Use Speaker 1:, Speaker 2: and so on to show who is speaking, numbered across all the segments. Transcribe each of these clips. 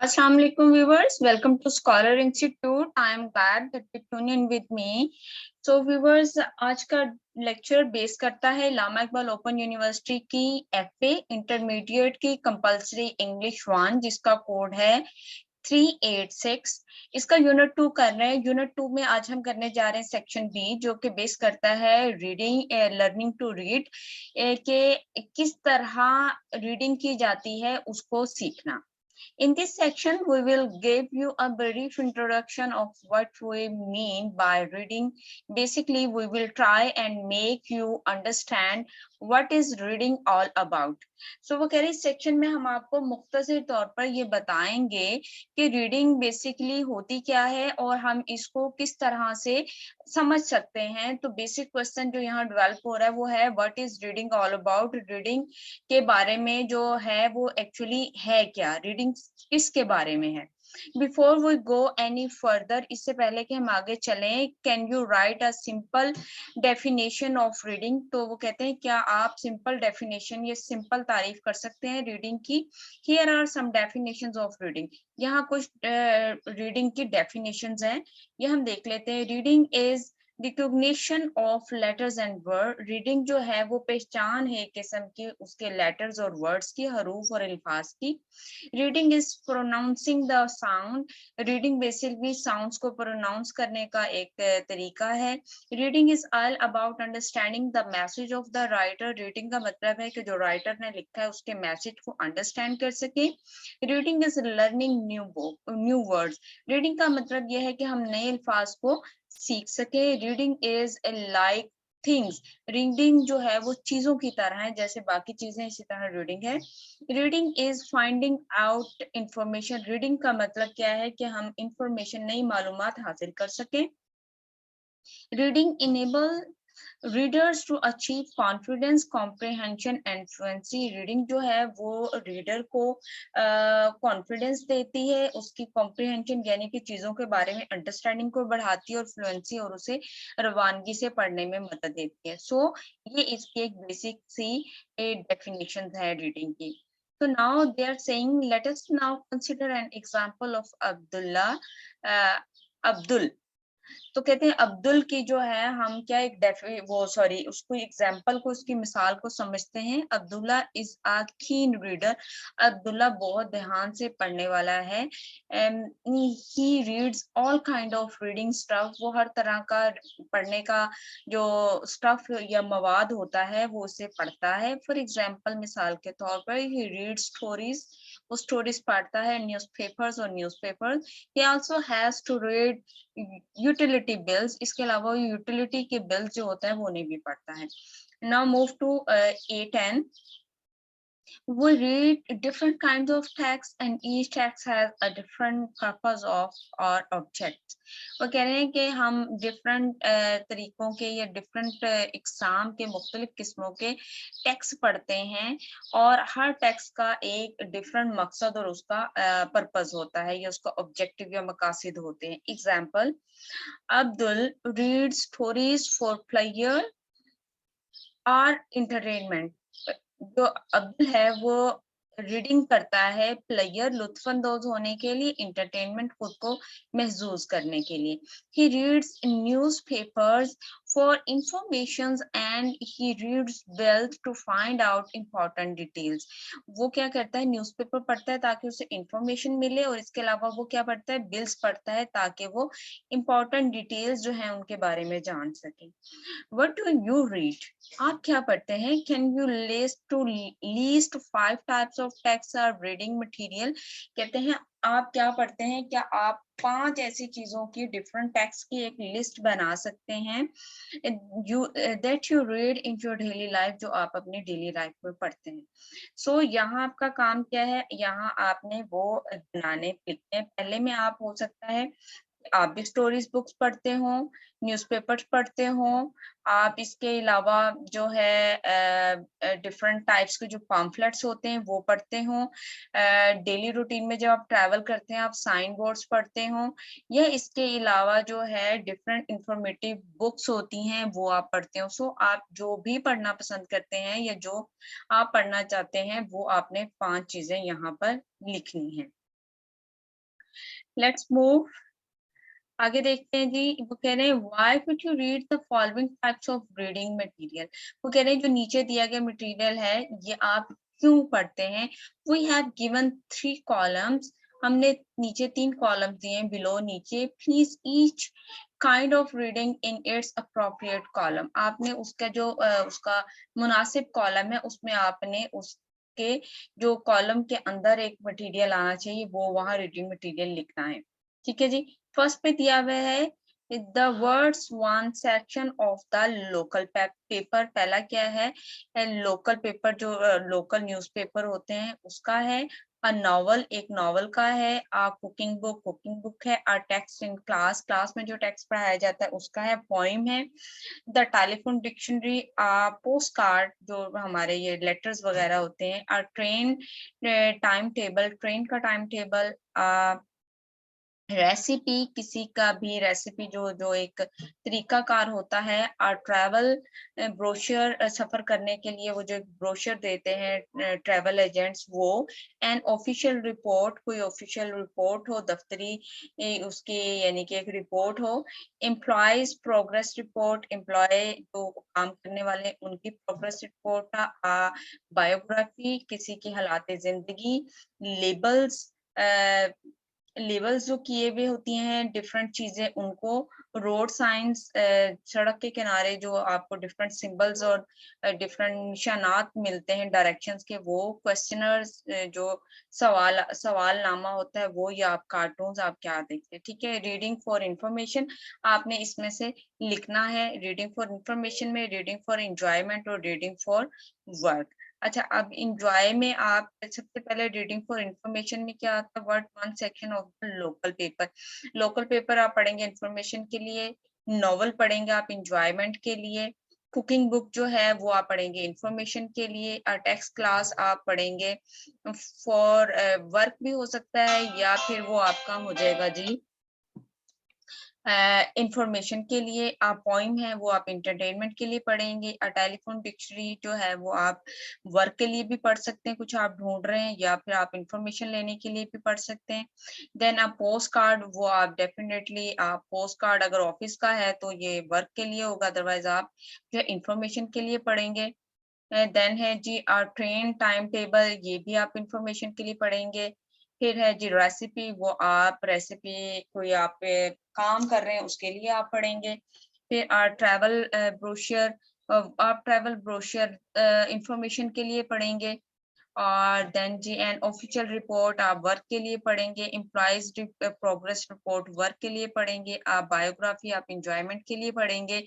Speaker 1: Assalamu alaikum viewers, welcome to Scholar Institute. I am glad that you tune in with me. So viewers, आज का lecture base करता है Lama Iqbal open university की FA intermediate की compulsory English 1 जिसका code है 386। इसका यूनिट 2 कर रहे हैं। यूनिट 2 में आज हम करने जा रहे हैं सेक्शन बी जो कि बेस करता है रीडिंग लर्निंग टू रीड के किस तरह रीडिंग की जाती है उसको सीखना। In this section, we will give you a brief introduction of what we mean by reading. Basically, we will try and make you understand what is reading all about. So, वो कह रही section में हम आपको मुख्तसर तौर पर ये बताएंगे कि रीडिंग बेसिकली होती क्या है और हम इसको किस तरह से समझ सकते हैं। तो बेसिक क्वेश्चन जो यहाँ डेवलप हो रहा है वो है what is reading all about. Reading के बारे में जो है वो एक्चुअली है क्या, रीडिंग किसके बारे में है। Before we go any further, इससे पहले कि हम आगे चलें, can you write a simple definition of reading. तो वो कहते हैं क्या आप सिंपल डेफिनेशन, ये सिंपल तारीफ कर सकते हैं रीडिंग की। Here are some definitions of reading. यहाँ कुछ रीडिंग की डेफिनेशंस हैं, ये हम देख लेते हैं। Reading is recognition of letters and word. Reading जो है वो पहचान है किस्म की उसके लेटर्स और वर्ड्स की, हरूफ और अल्फाज की। Reading is pronouncing the sound. Reading basically sounds को प्रोनाउंस करने का एक तरीका है। Reading is all about understanding the message of the writer. Reading का मतलब है कि जो राइटर ने लिखा है उसके मैसेज को अंडरस्टैंड कर सके। Reading is learning new words. Reading का मतलब यह है कि हम नए अल्फाज को सीख सके। Reading is like things. Reading जो है वो चीजों की तरह है, जैसे बाकी चीजें इसी तरह रीडिंग है। Reading is finding out information. Reading का मतलब क्या है कि हम इंफॉर्मेशन, नई मालूमात हासिल कर सकें। Reading enable readers to achieve confidence, comprehension and fluency. Reading जो है वो रीडर को कॉन्फिडेंस देती है, उसकी कॉम्प्रिहेंशन यानी कि चीजों के बारे में अंडरस्टैंडिंग को बढ़ाती है, और फ्लुएंसी और उसे रवानगी से पढ़ने में मदद देती है। सो ये इसकी एक बेसिक सी डेफिनेशन है रीडिंग की। So now they are saying, let us now consider an example of Abdullah. Abdul, तो कहते हैं अब्दुल की जो है हम क्या एक उसको एग्जाम्पल को, उसकी मिसाल को समझते हैं। अब्दुल्ला इज अ कीन रीडर। अब्दुल्ला बहुत ध्यान से पढ़ने वाला है। He reads all kind of reading stuff. वो हर तरह का पढ़ने का जो स्टफ या मवाद होता है वो उसे पढ़ता है। फॉर एग्जाम्पल, मिसाल के तौर पर, ही रीड स्टोरीज, वो स्टोरीज पढ़ता है। न्यूज़पेपर्स और newspapers. He also has to read utility bills. इसके अलावा यूटिलिटी के बिल्स जो होते हैं वो उन्हें भी पड़ता है। Now move to A10. We read different kinds of text and each text has a different purpose of or object. वो कह रहे हैं कि हम डिफरेंट तरीकों के या डिफरेंट एग्जाम के मुख्तलिफ किस्मों के टेक्स्ट पढ़ते हैं, और हर टेक्स्ट का एक डिफरेंट मकसद और उसका पर्पस होता है या उसका ऑब्जेक्टिव या मकासद होते हैं। Example, Abdul reads stories for pleasure और entertainment. जो अब्दुल है वो रीडिंग करता है प्लेयर, लुत्फानंदोज होने के लिए, इंटरटेनमेंट खुद को महसूस करने के लिए। He reads newspapers for information and he reads bills to find out important details. वो क्या करता है, न्यूज़पेपर पढ़ता है ताकि उसे इंफॉर्मेशन मिले, और इसके अलावा वो क्या पढ़ता है, बिल्स पढ़ता है ताकि वो इम्पोर्टेंट डिटेल्स जो है उनके बारे में जान सके। What do you read? आप क्या पढ़ते हैं? Can you list to least 5 types of text or reading material? कहते हैं आप क्या पढ़ते हैं, क्या आप 5 ऐसी चीजों की डिफरेंट टेक्स्ट की एक लिस्ट बना सकते हैं that you read in your daily life, जो आप अपनी डेली लाइफ में पढ़ते हैं। सो यहाँ आपका काम क्या है, यहाँ आपने वो बनाने लिखने हैं। पहले में आप हो सकता है आप भी स्टोरीज बुक्स पढ़ते हो, न्यूज़पेपर्स पढ़ते हो, आप इसके अलावा जो है डिफरेंट टाइप्स के जो पम्फलेट्स होते हैं वो पढ़ते हो। डेली रूटीन में जब आप ट्रैवल करते हैं आप साइन बोर्ड्स पढ़ते हो, या इसके अलावा जो है डिफरेंट इंफॉर्मेटिव बुक्स होती हैं वो आप पढ़ते हो। सो आप जो भी पढ़ना पसंद करते हैं या जो आप पढ़ना चाहते हैं वो आपने 5 चीजें यहाँ पर लिखनी है। लेट्स मूव आगे देखते हैं जी। वो कह रहे हैं why would you read the following types of reading material. वो कह रहे हैं जो नीचे दिया गया मटेरियल है ये आप क्यों पढ़ते हैं। We have given 3 columns. हमने नीचे 3 कॉलम्स दिए हैं बिलो नीचे। Please each kind of reading in its appropriate column. आपने उसका जो उसका मुनासिब कॉलम है उसमें आपने उसके जो कॉलम के अंदर एक मटेरियल आना चाहिए वो वहां रीडिंग मटेरियल लिखना है। ठीक है जी। फर्स्ट पे दिया हुआ है the words one section of the local paper. पहला क्या है लोकल पेपर जो लोकल न्यूज़पेपर होते हैं उसका है। अ नॉवल एक नॉवल का है। अ कुकिंग बुक है। A text in class class में जो टेक्स्ट पढ़ाया जाता है उसका है। पोइम है। The telephone dictionary. Post card जो हमारे ये लेटर्स वगैरह होते हैं। अ ट्रेन टाइम टेबल ट्रेन का टाइम टेबल। रेसिपी किसी का भी रेसिपी जो जो एक तरीकाकार होता है। और ट्रैवल ब्रोशर सफर करने के लिए वो जो ब्रोशर देते हैं ट्रैवल एजेंट्स वो। एंड ऑफिशियल रिपोर्ट कोई ऑफिशियल रिपोर्ट हो दफ्तरी उसकी यानी कि एक रिपोर्ट हो। एम्प्लॉयज प्रोग्रेस रिपोर्ट एम्प्लॉय जो काम करने वाले उनकी प्रोग्रेस रिपोर्ट। बायोग्राफी किसी की हालात जिंदगी। लेबल्स लेबल्स जो किए हुए होती हैं डिफरेंट चीजें उनको। रोड साइंस सड़क के किनारे जो आपको डिफरेंट सिंबल्स और डिफरेंट निशानात मिलते हैं डायरेक्शंस के वो। क्वेश्चनर्स जो सवालनामा होता है वो। या आप कार्टून्स आप क्या देखते हैं। ठीक है। रीडिंग फॉर इंफॉर्मेशन आपने इसमें से लिखना है। रीडिंग फॉर इंफॉर्मेशन में रीडिंग फॉर एंजॉयमेंट और रीडिंग फॉर वर्क। अच्छा अब इंजॉय में आप सबसे पहले रीडिंग फॉर इंफॉर्मेशन में क्या आता है word one section of the local paper. Local paper आप पढ़ेंगे इंफॉर्मेशन के लिए। नॉवल पढ़ेंगे आप इंजॉयमेंट के लिए। कुकिंग बुक जो है वो आप पढ़ेंगे इंफॉर्मेशन के लिए। टेक्स्ट क्लास आप पढ़ेंगे फॉर वर्क भी हो सकता है या फिर वो आपका हो जाएगा जी इंफॉर्मेशन के लिए। आप पोइम है वो आप इंटरटेनमेंट के लिए पढ़ेंगे। टेलीफोन डिक्शनरी जो है वो आप वर्क के लिए भी पढ़ सकते हैं कुछ आप ढूंढ रहे हैं या फिर आप इंफॉर्मेशन लेने के लिए भी पढ़ सकते हैं। देन आप पोस्ट कार्ड वो आप डेफिनेटली आप पोस्ट कार्ड अगर ऑफिस का है तो ये वर्क के लिए होगा अदरवाइज आप जो इंफॉर्मेशन के लिए पढ़ेंगे। देन है जी ट्रेन टाइम टेबल ये भी आप इंफॉर्मेशन के लिए पढ़ेंगे। फिर है जी रेसिपी वो आप रेसिपी कोई आप काम कर रहे हैं उसके लिए आप पढ़ेंगे। फिर ट्रैवल ब्रोशर आप ट्रैवल ब्रोशर इंफॉर्मेशन के लिए पढ़ेंगे। और then G and official report आप वर्क के लिए पढ़ेंगे। एम्प्लॉइज प्रोग्रेस रिपोर्ट वर्क के लिए पढ़ेंगे। आप बायोग्राफी आप इंजॉयमेंट के लिए पढ़ेंगे।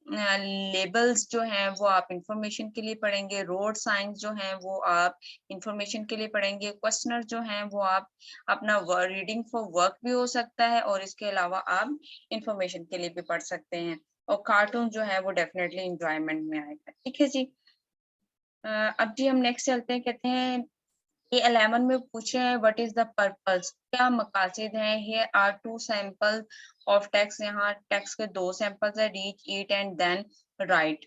Speaker 1: लेबल्स जो हैं वो आप इंफॉर्मेशन के लिए पढ़ेंगे। रोड साइंस जो हैं वो आप इंफॉर्मेशन के लिए पढ़ेंगे। क्वेश्चनर जो हैं वो आप अपना रीडिंग फॉर वर्क भी हो सकता है और इसके अलावा आप इंफॉर्मेशन के लिए भी पढ़ सकते हैं। और कार्टून जो है वो डेफिनेटली इंजॉयमेंट में आएगा। ठीक है जी। अब जी हम नेक्स्ट चलते हैं। कहते हैं ये 11 में पूछे हैं व्हाट इज द पर्पस क्या मकासद हैं। Here are 2 sample of text. यहाँ टेक्स्ट के 2 सैंपल्स है। Read it and then write.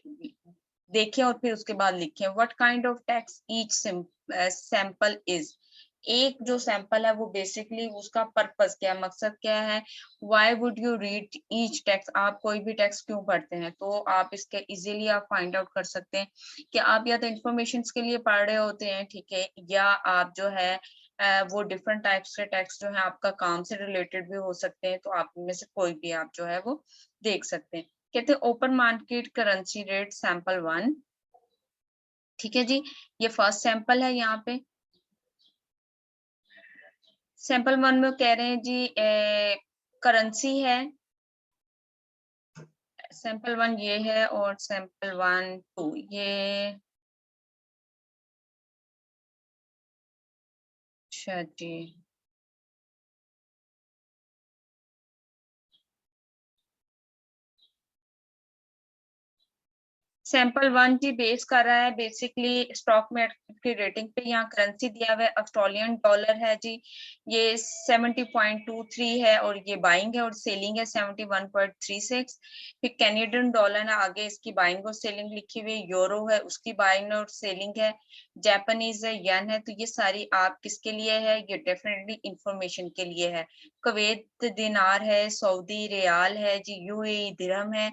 Speaker 1: देखें और फिर उसके बाद लिखें। What kind of text each sample is. एक जो सैंपल है वो बेसिकली उसका पर्पस क्या है मकसद क्या है। Why would you read each text आप कोई भी टेक्स्ट क्यों पढ़ते हैं तो आप इसके इजीली आप फाइंड आउट कर सकते हैं कि आप या तो इंफॉर्मेशन के लिए पढ़ रहे होते हैं ठीक है या आप जो है वो डिफरेंट टाइप्स के टेक्स्ट जो है आपका काम से रिलेटेड भी हो सकते हैं तो आप में से कोई भी आप जो है वो देख सकते हैं। कहते हैं open market currency rate sample 1। ठीक है जी। ये फर्स्ट सैंपल है यहाँ पे। सैंपल 1 में कह रहे हैं जी करेंसी है। सैंपल 1 ये है और सैंपल 1 2 ये। अच्छा जी। सैंपल 1 जी बेस कर रहा है बेसिकली स्टॉक मार्केट की रेटिंग पे। यहाँ करेंसी दिया हुआ है ऑस्ट्रेलियन डॉलर है जी। ये 70.23 है और ये बाइंग है और सेलिंग है 71.36। फिर कैनेडियन डॉलर है आगे इसकी बाइंग और सेलिंग लिखी हुई। यूरो है उसकी बाइंग और सेलिंग है। जापानीज है, येन है, तो ये सारी आप किसके लिए है? ये डेफिनेटली इंफॉर्मेशन के लिए है। कुवैत दिनार है, सऊदी रियाल है जी, यूएई दिरहम है,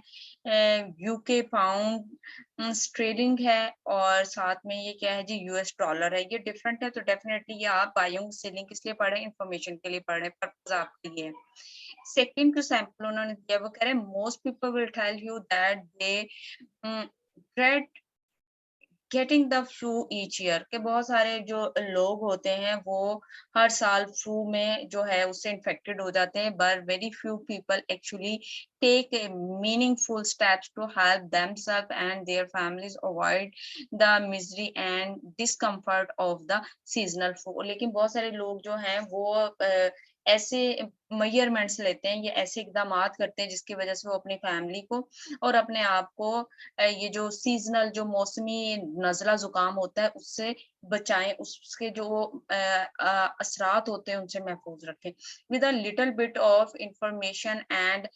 Speaker 1: यूके पाउंड स्ट्रेलिंग है, और साथ में ये क्या है जी? यूएस डॉलर है। ये डिफरेंट है, तो डेफिनेटली ये आप बाइंग सेलिंग किस लिए पढ़ रहे हैं? इंफॉर्मेशन के लिए पढ़ रहे हैं, पर्पज आपके लिए। सेकंड जो सैंपल उन्होंने दिया वो कह रहे हैं most people will tell you that they dread getting the flu each year, के बहुत सारे जो लोग होते हैं वो हर साल फ्लू में जो है उससे इन्फेक्टेड हो जाते हैं, but very few people actually take meaningful steps to help themselves and their families avoid the misery and discomfort of the seasonal flu. लेकिन बहुत सारे लोग जो हैं वो ऐसे मेजरमेंट्स लेते हैं, ये ऐसे इकदाम करते हैं जिसकी वजह से वो अपनी फैमिली को और अपने आप को ये जो सीजनल जो मौसमी नज़ला जुकाम होता है उससे बचाएं, उसके जो असरात होते हैं उनसे महफूज रखें। With a little bit of information and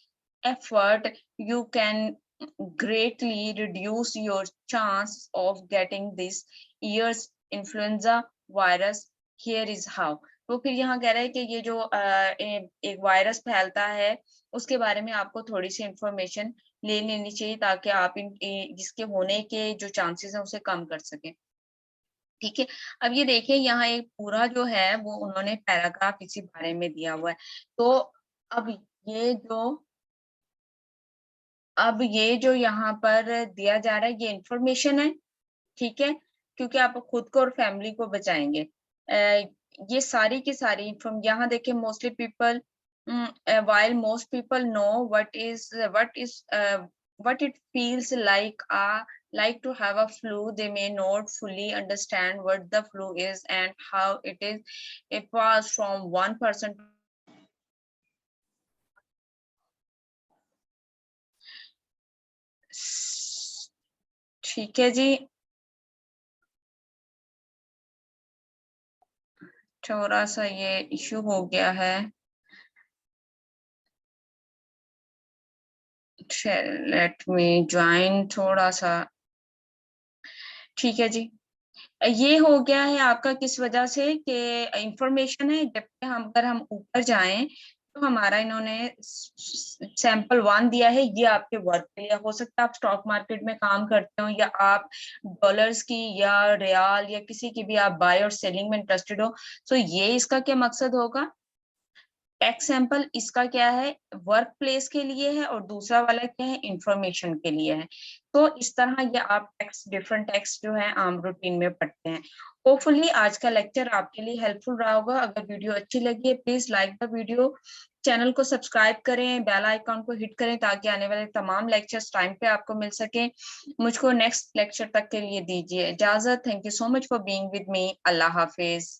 Speaker 1: effort you can greatly reduce your chance of getting this year's influenza virus. Here is how. तो फिर यहाँ कह रहा है कि ये जो एक वायरस फैलता है उसके बारे में आपको थोड़ी सी इंफॉर्मेशन ले लेनी चाहिए ताकि आप जिसके होने के जो चांसेस हैं उसे कम कर सकें। ठीक है, अब ये देखिए यहाँ एक पूरा जो है वो उन्होंने पैराग्राफ इसी बारे में दिया हुआ है। तो अब ये जो यहाँ पर दिया जा रहा है ये इंफॉर्मेशन है, ठीक है, क्योंकि आप खुद को और फैमिली को बचाएंगे। ये सारी की सारी यहाँ देखिए mostly people while most people know what it feels like to have a flu, they may not fully understand what the flu is and how it was from one person. ठीक है जी, थोड़ा सा ये इश्यू हो गया है। Let me join थोड़ा सा। ठीक है जी, ये हो गया है आपका किस वजह से कि इंफॉर्मेशन है, जबकि हम ऊपर जाएं तो हमारा इन्होंने सैंपल 1 दिया है, ये आपके वर्क के लिए हो सकता है। आप स्टॉक मार्केट में काम करते हो या आप डॉलर्स की या रियाल या किसी की भी आप बाय और सेलिंग में इंटरेस्टेड हो, तो ये इसका क्या मकसद होगा? टेक्स्ट सैंपल इसका क्या है? वर्क प्लेस के लिए है और दूसरा वाला क्या है? इंफॉर्मेशन के लिए है। तो इस तरह ये आप टेक्स्ट डिफरेंट टेक्स्ट जो है आम रूटीन में पढ़ते हैं। होपफुली आज का लेक्चर आपके लिए हेल्पफुल रहा होगा। अगर वीडियो अच्छी लगी है please like the video, channel को सब्सक्राइब करें, बेल आइकॉन को हिट करें ताकि आने वाले तमाम लेक्चर्स टाइम पे आपको मिल सके। मुझको नेक्स्ट लेक्चर तक के लिए दीजिए इजाजत। Thank you so much for being with me. Allah Hafiz.